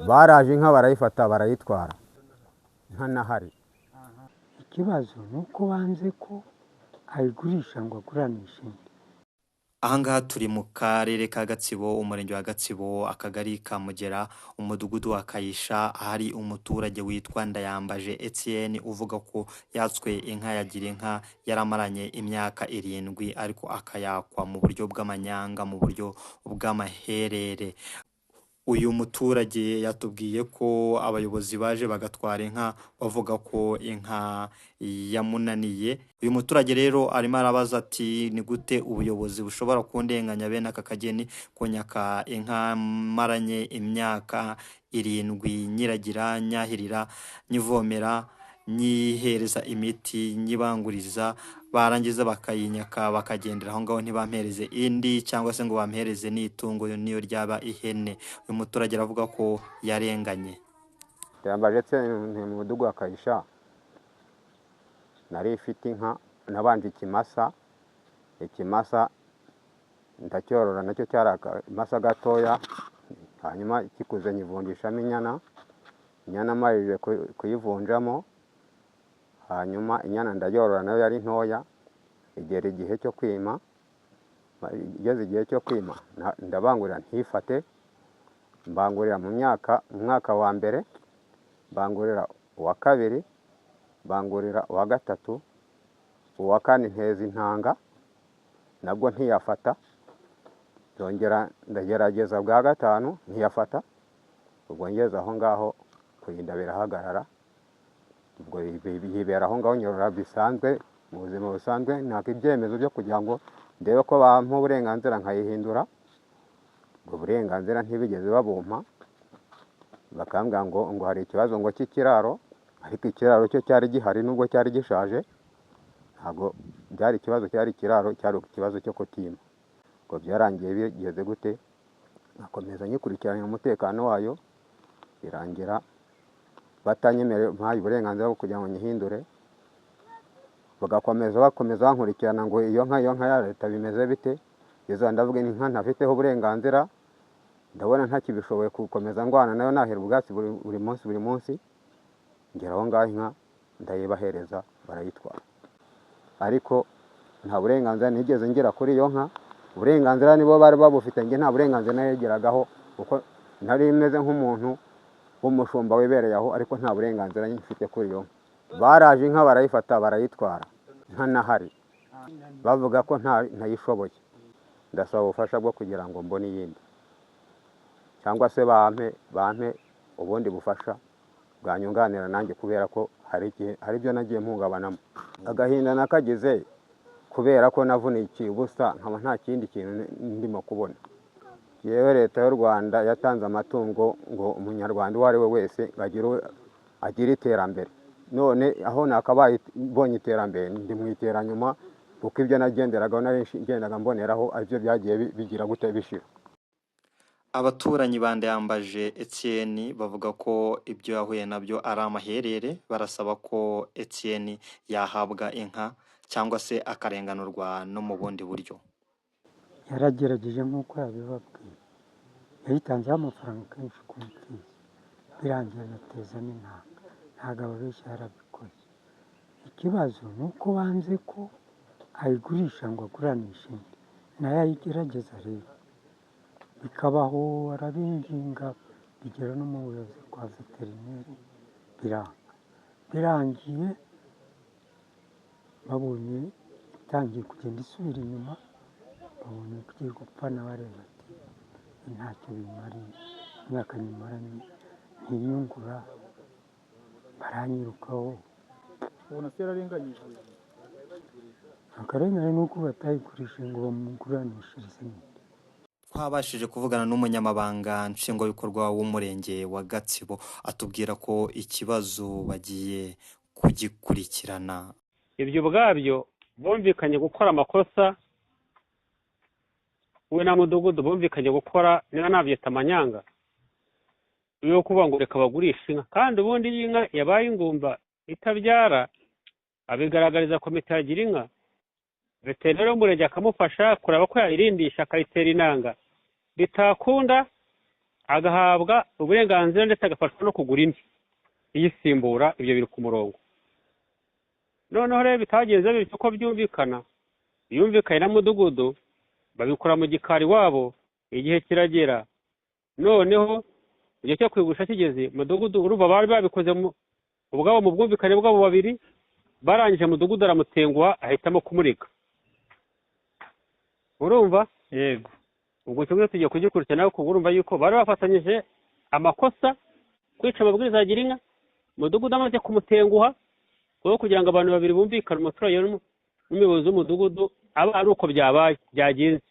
baraje inka barayifata barayitwara nta nahari. Ikibazo nuko banze ko ayigurisha ngo aguranishe indi. Ahangaha turi mu karere ka Gatsibo, umurenge wa Gatsibo, akagari ka Mugera, umudugudu wa Kayisha, ahari umuturage witwa Ndayambaje Etienne uvuga ko yatswe inka ya Girinka yaramaranye imyaka 7 ariko akayakwa mu buryo bw'amanyanga, mu buryo bw'amaherere. Uyu muturage yatubwiye ko abayobozi baje bagatwara inka bavuga ko inka yamunaniye. Uyu muturage rero arimo arabaza ati ni gute ubuyobozi bushobora kundenganya bene aka kageni kunyaka inka maranye imyaka 7 nyiragira, nyahirira, nyivomera, nyihereza imiti, nyibanguriza, barangiza bakayinyaka bakagendera aho ngaho ntibampereze indi cyangwa se ngo bampereze n'itungo niyo ryaba ihene. Uyu muturage aravuga ko yarenganye. Ndayambaje ni mu mudugudu wa Kayisha, nari ifite inka nabanje ikimasa ndacyorora, nacyo cyari akimasa gatoya, hanyuma kikuze nyivunjishamo inyana marije kuyivunjamo, hanyuma inyana ndayorora nayo yari ntoya, igera igihe cyo kwima. Igeze igihe cyo kwima ndabangurira ntifate, mbangurira mu mwaka wa mbere, mbangurira uwa kabiri, mbangurira uwa gatatu, uwa kane nteza intanga nabwo ntiyafata, ndongera ndagerageza bwa gatanu ntiyafata, ubwo ngeze aho ngaho kuyinda birahagarara. Ubwo yibera aho ngaho nyorora bisanzwe, mu buzima busanzwe, naka ibyemezo byo kugira ngo ndebe ko bampa uburenganzira nkayihindura. Ubwo burenganzira ntibigeze babumpa, bakambwira ngo hari ikibazo ngo cy'ikiraro, ariko ikiraro cyo cyari gihari nubwo cyari gishaje, ntabwo byari ikibazo cyari ikiraro, cyari ikibazo cyo kutima. Ubwo byarangiye bigeze gute, nakomeza nyikurikirana umutekano wayo, birangira batanyemerera mpaye uburenganzira bwo kugira ngo nyihindure. Bakomeza bankurikirana ngo iyo nka ya leta bimeze bite. Izo ndavuga inka ntafiteho uburenganzira, ndabona ntakibishoboye gukomeza ndwana nayo, nahera ubwatsi buri munsi. Ngera aho ngaho inka ndayibahereza barayitwara, ariko nta burenganzira nigeze ngera kuri iyo nka. Uburenganzira nibo bari babufite, nge nta burenganzira nayegeragaho, kuko nari meze nk'umuntu w'umushumba wibereye aho, ariko nta burenganzira mfite kuri iyo nka. Baraje inka barayifata barayitwara nta nahari, bavuga ko ntayishoboye. Ndasaba ubufasha bwo kugira ngo mbone iyindi, cyangwa se bampe ubundi bufasha bwanyunganira nanjye, kubera ko hari ibyo nagiye mpungabanamo. Agahinda nakagize kubera ko navunikiye ubusa, nkaba nta kindi kintu ndimo kubona. Yewe leta y'u Rwanda yatanze amatungo ngo umunyarwanda uwo ari we wese agire iterambere. None aho nakabaye mbonye iterambere ndi mu iteranyuma, kuko ibyo nagenderagaho nari ngendaga mboneraho aribyo byagiye bigira gute bishira. Abaturanyi ba Ndayambaje Etienne bavuga ko ibyo yahuye nabyo ari amaherere, barasaba ko Etienne yahabwa inka cyangwa se akarenganurwa no mu bundi buryo. Yaragerageje nk'uko yabibabwiye, yayitanzeho amafaranga kenshi ku mupfizi, birangira anateza n'intanga. Ntabwo ababeshya yarabikoze. Ikibazo ni uko banze ko ayigurisha ngo aguranishe indi, nayo ayigerageza rero bikabaho, arabinginga, bigera no mu buyobozi kwa veterineri biranga. Birangiye babonye itangiye kugenda isubira inyuma, babonye kugiye gupfa, n'abareba ati ntacyo bimariye, imyaka nyimaranye ntinyungura, baranyirukaho. ubona se yararenganyije. Akarengane ni uko batayigurisha ngo bamuguranishirize indi. Twabashije kuvugana n'umunyamabanga nshingwabikorwa w'umurenge wa Gatsibo, atubwira ko ikibazo bagiye kugikurikirana. Ibyo ubwabyo bumvikanye gukora amakosa, we na mudugudu bumvikanye gukora, niba nabyita amanyanga yo kuvuga ngo reka bagurisha inka, kandi ubundi y'inka yabaye ingumba itabyara abigaragariza komite ya Girinka, veterineri w'umurenge akamufasha kureba ko yayirindisha, akayitera inanga. Bitakunda agahabwa uburenganzira ndetse agafashwa no kugura indi iyisimbura. Ibyo biri ku murongo. Noneho rero bitagenze bityo ko byumvikana, yumvikanye na mudugudu, babikora mu gikari wabo, igihe kiragera. Noneho igihe cyo kwigurisha kigeze, mudugudu urumva bari babikoze ubwabo mu bwumvikane bwabo babiri, barangije mudugudu aramutenguha, ahitamo kumurega. Urumva? yego Ubwo kimwe tugiye kugikurikirana, kuko urumva yuko bari bafatanyije amakosa, kwica amabwiriza ya Girinka. Mudugudu amaze kumutenguha, kuko kugira ngo abantu babiri bumvikane, umuturage n'umuyobozi w'umudugudu, aba ari uko byabaye byagenze,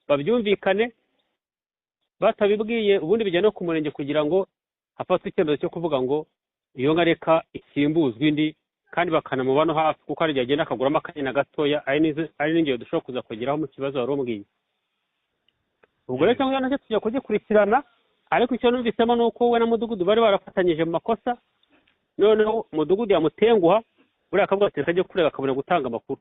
babyumvikane batabibwiye, ubundi bijya no ku murenge kugira ngo hafatwe icyemezo cyo kuvuga ngo iyo nka reka isimbuzwe indi, kandi bakanamuba no hafi, kuko hari igihe agenda akaguramo akanyana gatoya, ari n'ingero dushobora kuza kugeraho mu kibazo wari umbwiye. Ubwo rero cyangwa nacyo tujya kugikurikirana, ariko icyo numvisemo ni uko we na mudugudu bari barafatanyije mu makosa, noneho umudugudu yamutenguha, buriya akavuga ati reka ajye kurega, akabona gutanga amakuru.